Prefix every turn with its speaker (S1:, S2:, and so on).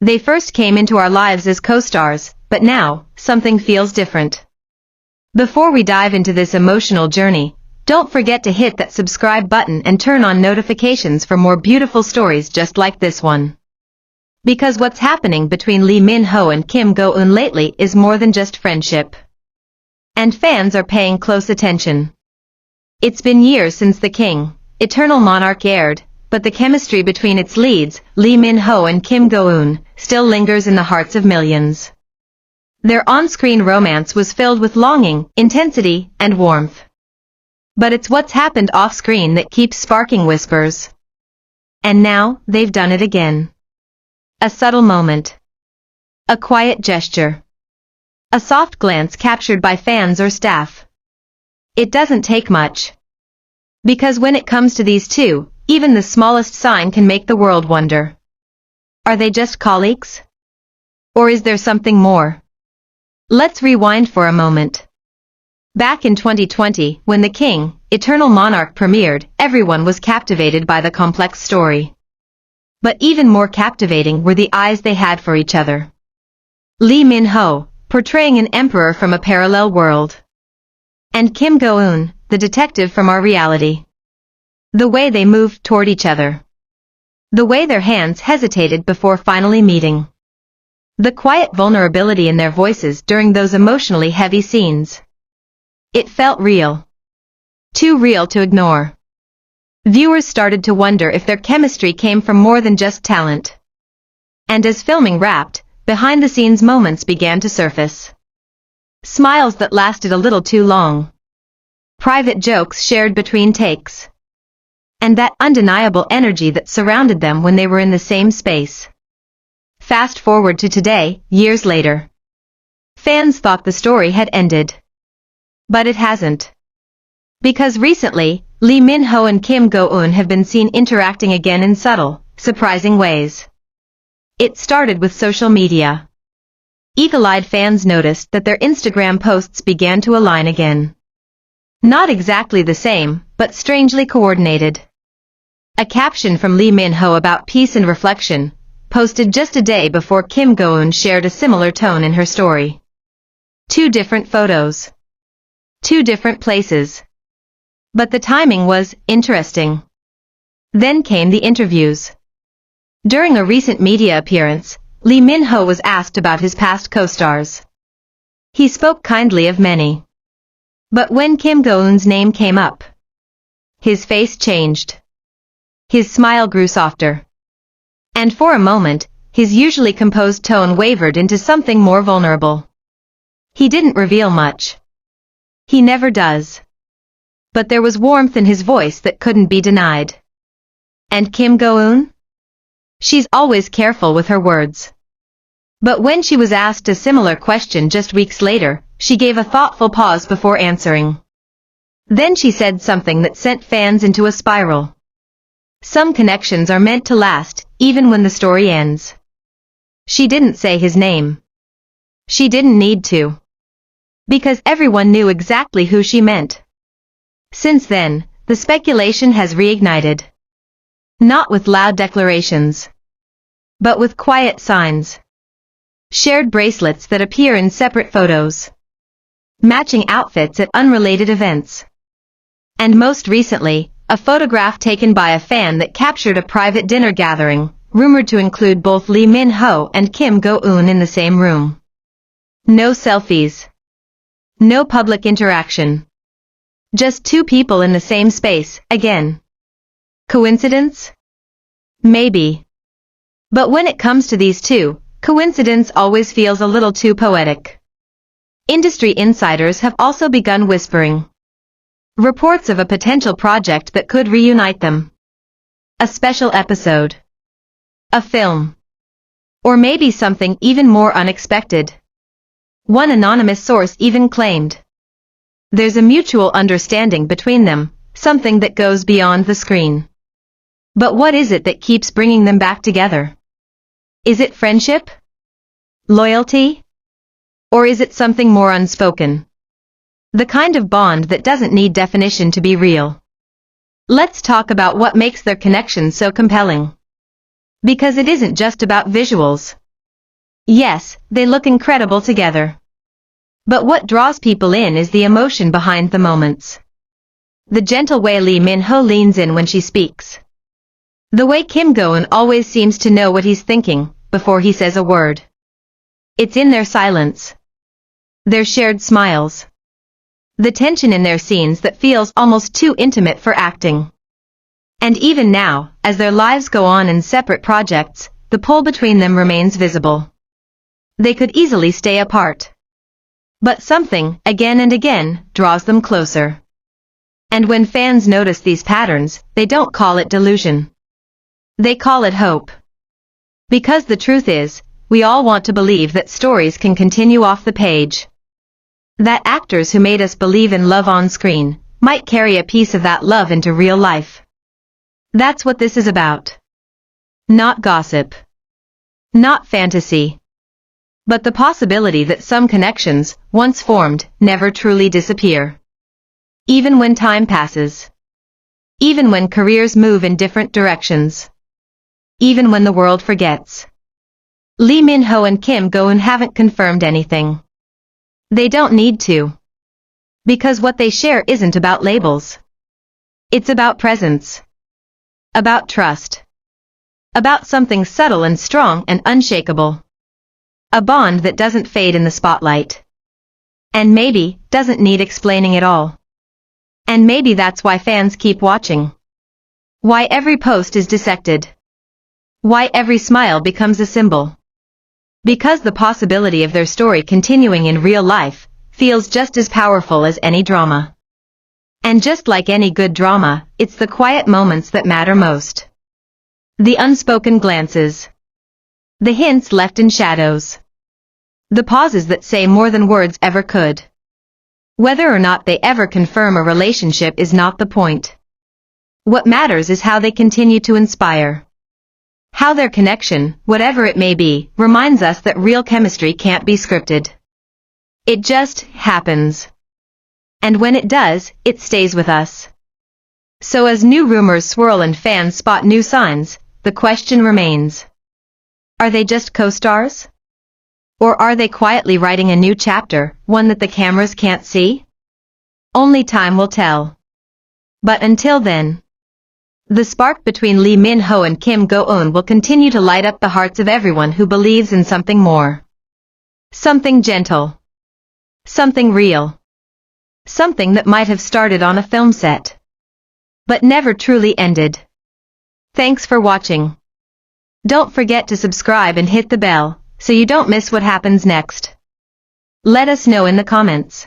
S1: They first came into our lives as co-stars, but now, something feels different. Before we dive into this emotional journey, don't forget to hit that subscribe button and turn on notifications for more beautiful stories just like this one. Because what's happening between Lee Min-ho and Kim Go-eun lately is more than just friendship. And fans are paying close attention. It's been years since The King, Eternal Monarch aired, but the chemistry between its leads, Lee Min-ho and Kim Go-eun, still lingers in the hearts of millions. Their on-screen romance was filled with longing, intensity, and warmth. But it's what's happened off-screen that keeps sparking whispers. And now, they've done it again. A subtle moment. A quiet gesture. A soft glance captured by fans or staff. It doesn't take much. Because when it comes to these two, even the smallest sign can make the world wonder. Are they just colleagues? Or is there something more? Let's rewind for a moment. Back in 2020, when The King, Eternal Monarch premiered, everyone was captivated by the complex story. But even more captivating were the eyes they had for each other. Lee Min-ho, portraying an emperor from a parallel world. And Kim Go-eun, the detective from our reality. The way they moved toward each other. The way their hands hesitated before finally meeting. The quiet vulnerability in their voices during those emotionally heavy scenes. It felt real. Too real to ignore. Viewers started to wonder if their chemistry came from more than just talent. And as filming wrapped, behind-the-scenes moments began to surface. Smiles that lasted a little too long. Private jokes shared between takes. And that undeniable energy that surrounded them when they were in the same space. Fast forward to today, years later. Fans thought the story had ended. But it hasn't. Because recently, Lee Min-ho and Kim Go-eun have been seen interacting again in subtle, surprising ways. It started with social media. Eagle-eyed fans noticed that their Instagram posts began to align again. Not exactly the same, but strangely coordinated. A caption from Lee Min-ho about peace and reflection, posted just a day before Kim Go-eun shared a similar tone in her story. Two different photos. Two different places. But the timing was interesting. Then came the interviews. During a recent media appearance, Lee Min-ho was asked about his past co-stars. He spoke kindly of many. But when Kim Go-eun's name came up, his face changed. His smile grew softer. And for a moment, his usually composed tone wavered into something more vulnerable. He didn't reveal much. He never does. But there was warmth in his voice that couldn't be denied. And Kim Go-eun? She's always careful with her words. But when she was asked a similar question just weeks later, she gave a thoughtful pause before answering. Then she said something that sent fans into a spiral. Some connections are meant to last, even when the story ends. She didn't say his name. She didn't need to. Because everyone knew exactly who she meant. Since then, the speculation has reignited. Not with loud declarations. But with quiet signs. Shared bracelets that appear in separate photos. Matching outfits at unrelated events. And most recently, a photograph taken by a fan that captured a private dinner gathering, rumored to include both Lee Min-ho and Kim Go-eun in the same room. No selfies. No public interaction. Just two people in the same space, again. Coincidence? Maybe. But when it comes to these two, coincidence always feels a little too poetic. Industry insiders have also begun whispering. Reports of a potential project that could reunite them. A special episode. A film. Or maybe something even more unexpected. One anonymous source even claimed. There's a mutual understanding between them, something that goes beyond the screen. But what is it that keeps bringing them back together? Is it friendship? Loyalty? Or is it something more unspoken? The kind of bond that doesn't need definition to be real. Let's talk about what makes their connection so compelling. Because it isn't just about visuals. Yes, they look incredible together. But what draws people in is the emotion behind the moments. The gentle way Lee Min-ho leans in when she speaks. The way Kim Go-eun always seems to know what he's thinking, before he says a word. It's in their silence. Their shared smiles. The tension in their scenes that feels almost too intimate for acting. And even now, as their lives go on in separate projects, the pull between them remains visible. They could easily stay apart. But something, again and again, draws them closer. And when fans notice these patterns, they don't call it delusion. They call it hope. Because the truth is, we all want to believe that stories can continue off the page. That actors who made us believe in love on screen might carry a piece of that love into real life. That's what this is about. Not gossip. Not fantasy. But the possibility that some connections, once formed, never truly disappear. Even when time passes. Even when careers move in different directions. Even when the world forgets. Lee Min-ho and Kim Go-eun haven't confirmed anything. They don't need to. Because what they share isn't about labels. It's about presence. About trust. About something subtle and strong and unshakable. A bond that doesn't fade in the spotlight. And maybe doesn't need explaining at all. And maybe that's why fans keep watching. Why every post is dissected. Why every smile becomes a symbol. Because the possibility of their story continuing in real life feels just as powerful as any drama. And just like any good drama, it's the quiet moments that matter most. The unspoken glances. The hints left in shadows. The pauses that say more than words ever could. Whether or not they ever confirm a relationship is not the point. What matters is how they continue to inspire. How their connection, whatever it may be, reminds us that real chemistry can't be scripted. It just happens. And when it does, it stays with us. So as new rumors swirl and fans spot new signs, the question remains. Are they just co-stars? Or are they quietly writing a new chapter, one that the cameras can't see? Only time will tell. But until then, the spark between Lee Min-ho and Kim Go-eun will continue to light up the hearts of everyone who believes in something more. Something gentle. Something real. Something that might have started on a film set. But never truly ended. Thanks for watching. Don't forget to subscribe and hit the bell, so you don't miss what happens next. Let us know in the comments.